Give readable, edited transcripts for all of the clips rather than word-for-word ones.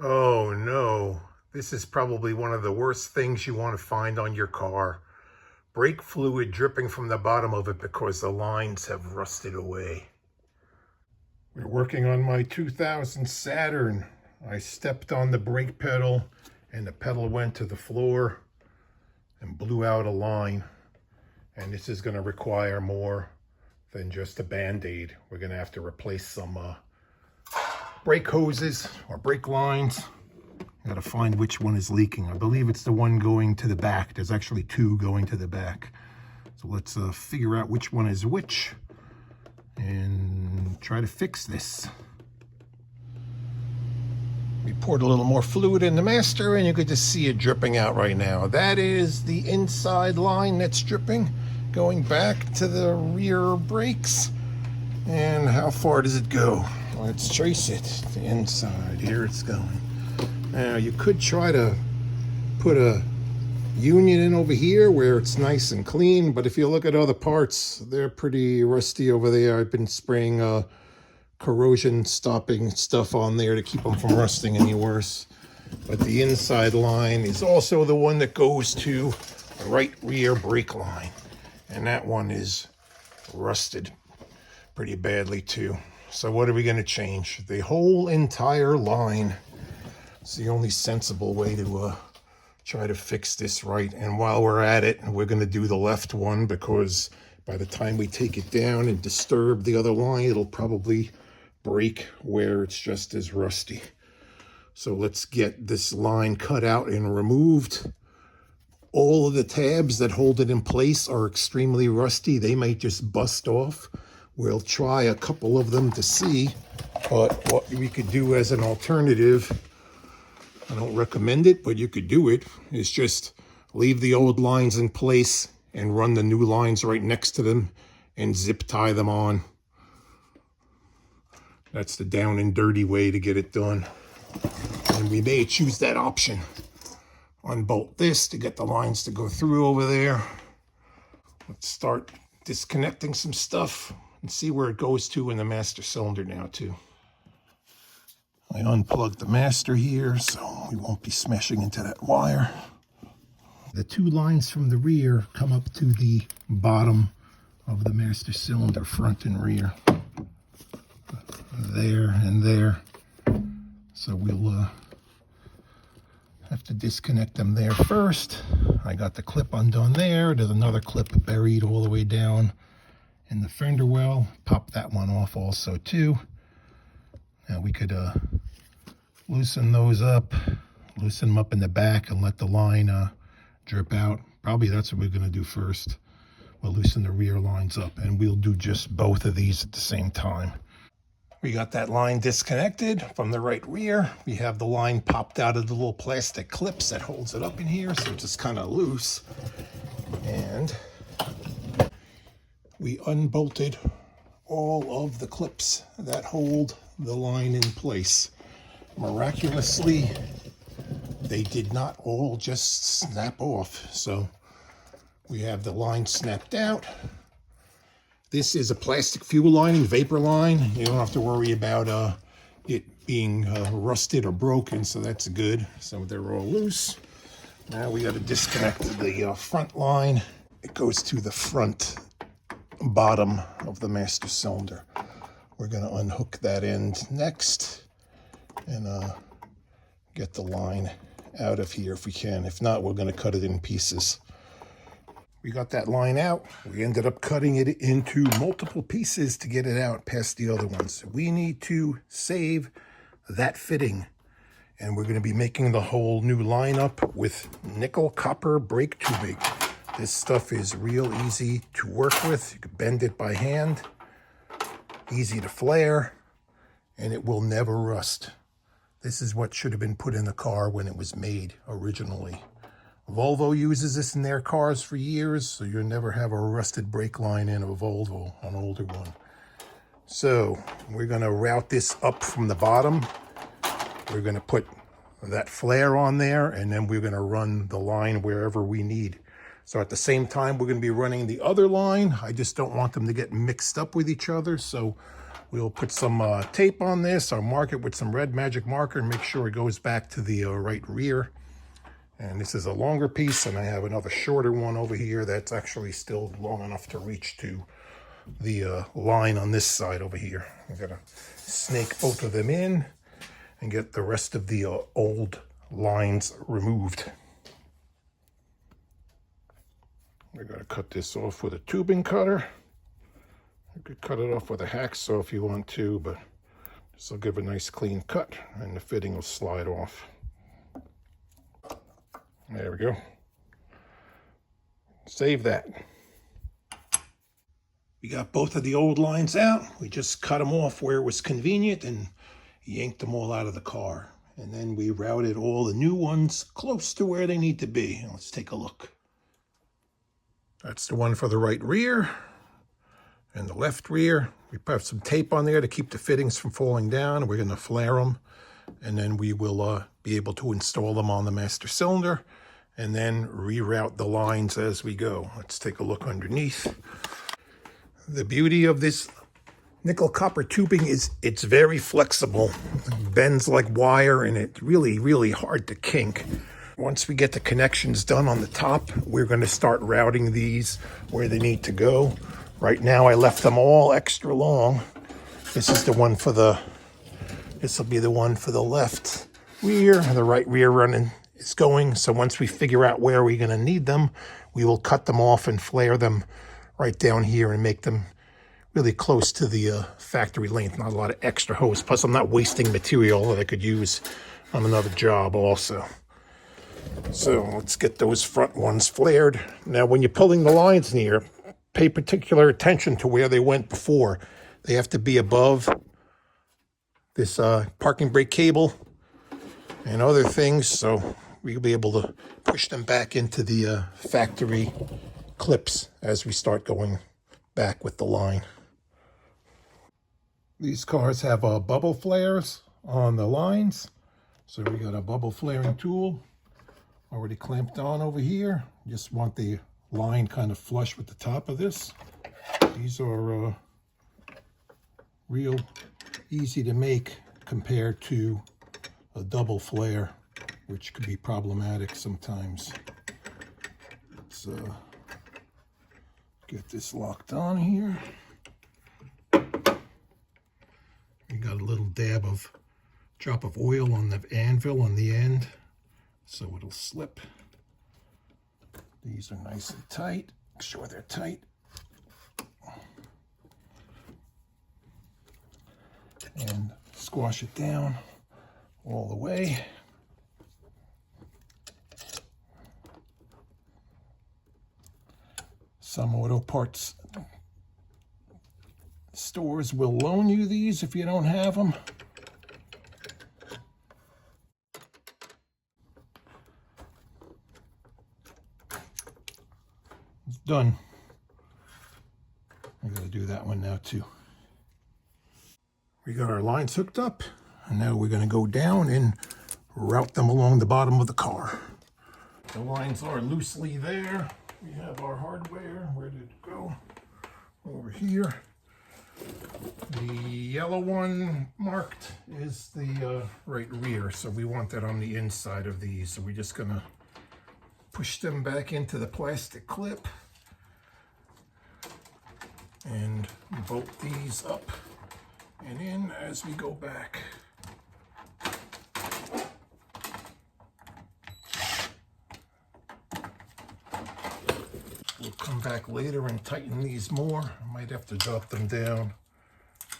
Oh no, this is probably one of the worst things you want to find on your car. Brake fluid dripping from the bottom of it because the lines have rusted away. We're working on my 2000 Saturn. I stepped on the brake pedal and the pedal went to the floor and blew out a line. And this is going to require more than just a Band-Aid. We're going to have to replace some brake hoses or brake lines. I gotta find which one is leaking. I believe it's the one going to the back. There's actually two going to the back. So let's figure out which one is which and try to fix this. We poured a little more fluid in the master and you could just see it dripping out right now. That is the inside line that's dripping, going back to the rear brakes. And how far does it go? Let's trace it. The inside, here it's going. Now you could try to put a union in over here where it's nice and clean, but if you look at other parts, they're pretty rusty over there. I've been spraying corrosion stopping stuff on there to keep them from rusting any worse. But the inside line is also the one that goes to the right rear brake line. And that one is rusted pretty badly too. So what are we going to change? The whole entire line. It's the only sensible way to try to fix this right. And while we're at it, we're going to do the left one because by the time we take it down and disturb the other line, it'll probably break where it's just as rusty. So let's get this line cut out and removed. All of the tabs that hold it in place are extremely rusty. They might just bust off. We'll try a couple of them to see, but what we could do as an alternative, I don't recommend it, but you could do it, is just leave the old lines in place and run the new lines right next to them and zip tie them on. That's the down and dirty way to get it done. And we may choose that option. Unbolt this to get the lines to go through over there. Let's start disconnecting some stuff and see where it goes to in the master cylinder now too. I unplugged the master here so we won't be smashing into that wire. The two lines from the rear come up to the bottom of the master cylinder, front and rear. There and there. So we'll have to disconnect them there first. I got the clip undone there. There's another clip buried all the way down in the fender well. Pop that one off also too. Now we could loosen those up, loosen them up in the back and let the line drip out. Probably that's what we're going to do first. We'll loosen the rear lines up and we'll do just both of these at the same time. We got that line disconnected from the right rear. We have the line popped out of the little plastic clips that holds it up in here, so it's just kind of loose. And we unbolted all of the clips that hold the line in place. Miraculously, they did not all just snap off. So we have the line snapped out. This is a plastic fuel lining, vapor line. You don't have to worry about it being rusted or broken, so that's good. So they're all loose. Now we got to disconnect the front line. It goes to the front bottom of the master cylinder. We're going to unhook that end next and get the line out of here if we can. If not, we're going to cut it in pieces. We got that line out. We ended up cutting it into multiple pieces to get it out past the other ones. We need to save that fitting. And we're going to be making the whole new lineup with nickel copper brake tubing. This stuff is real easy to work with. You can bend it by hand. Easy to flare. And it will never rust. This is what should have been put in the car when it was made originally. Volvo uses this in their cars for years, so you'll never have a rusted brake line in a Volvo, an older one. So we're going to route this up from the bottom. We're going to put that flare on there, and then we're going to run the line wherever we need. So at the same time, we're going to be running the other line. I just don't want them to get mixed up with each other, so We'll put some tape on this. I'll mark it with some red magic marker and make sure it goes back to the right rear. And this is a longer piece, and I have another shorter one over here that's actually still long enough to reach to the line on this side over here. I'm gonna snake both of them in and get the rest of the old lines removed. We're gonna cut this off with a tubing cutter. You could cut it off with a hacksaw if you want to, but this will give a nice clean cut and the fitting will slide off. There we go. Save that. We got both of the old lines out. We just cut them off where it was convenient and yanked them all out of the car. And then we routed all the new ones close to where they need to be. Let's take a look. That's the one for the right rear and the left rear. We put some tape on there to keep the fittings from falling down. We're going to flare them, and then we will be able to install them on the master cylinder and then reroute the lines as we go. Let's take a look underneath. The beauty of this nickel copper tubing is it's very flexible. It bends like wire, and it's really, really hard to kink. Once we get the connections done on the top, we're going to start routing these where they need to go. Right now, I left them all extra long. This is the one for this will be the one for the left rear. The right rear running is going. So once we figure out where we're going to need them, we will cut them off and flare them right down here and make them really close to the factory length. Not a lot of extra hose. Plus, I'm not wasting material that I could use on another job also. So let's get those front ones flared. Now, when you're pulling the lines near, pay particular attention to where they went before. They have to be above this parking brake cable and other things, so we'll be able to push them back into the factory clips as we start going back with the line. These cars have bubble flares on the lines, so we got a bubble flaring tool already clamped on over here. Just want the line kind of flush with the top of this. These are real easy to make compared to a double flare, which could be problematic sometimes. Let's get this locked on here. We got a little drop of oil on the anvil on the end, so it'll slip. These are nice and tight. Make sure they're tight. And squash it down all the way. Some auto parts stores will loan you these if you don't have them. It's done. I gotta do that one now too. We got our lines hooked up, and now we're gonna go down and route them along the bottom of the car. The lines are loosely there. We have our hardware. Where did it go? Over here. The yellow one marked is the right rear, so we want that on the inside of these. So we're just gonna push them back into the plastic clip and bolt these up and in as we go back. We'll come back later and tighten these more. I might have to drop them down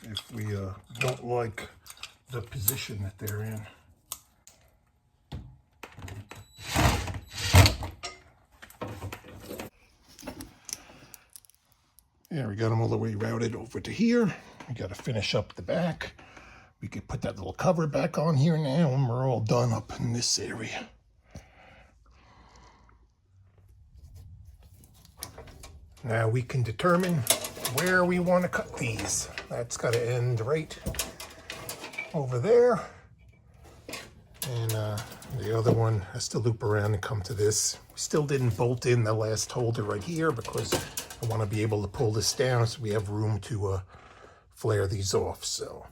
if we don't like the position that they're in. Yeah, we got them all the way routed over to here. We got to finish up the back. We could put that little cover back on here now, and we're all done up in this area. Now we can determine where we want to cut these. That's got to end right over there. And the other one has to loop around and come to this. We still didn't bolt in the last holder right here because I want to be able to pull this down so we have room to flare these off. So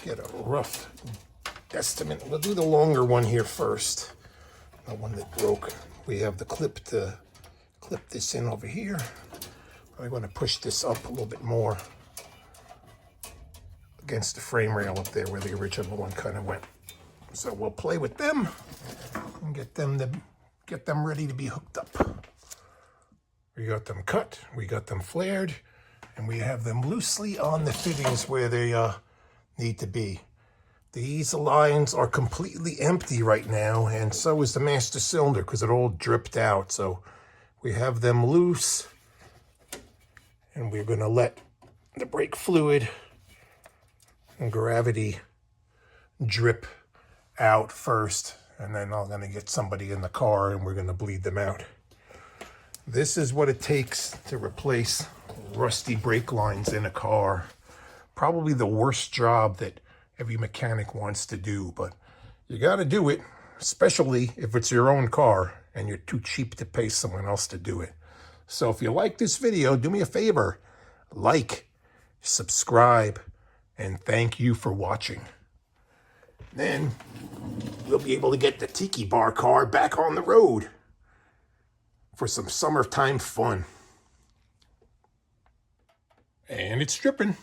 get a rough estimate. We'll do the longer one here first, the one that broke. We have the clip to clip this in over here. I'm going to push this up a little bit more against the frame rail up there where the original one kind of went. So we'll play with them and get them ready to be hooked up. We got them cut, we got them flared, and we have them loosely on the fittings where they need to be. These lines are completely empty right now, and so is the master cylinder because it all dripped out. So we have them loose, and we're going to let the brake fluid and gravity drip out first, and then I'm going to get somebody in the car and we're going to bleed them out. This is what it takes to replace rusty brake lines in a car. Probably the worst job that every mechanic wants to do, but you got to do it, especially if it's your own car and you're too cheap to pay someone else to do it. So if you like this video, do me a favor, like, subscribe, and thank you for watching. Then we'll be able to get the Tiki Bar car back on the road for some summertime fun. And it's dripping.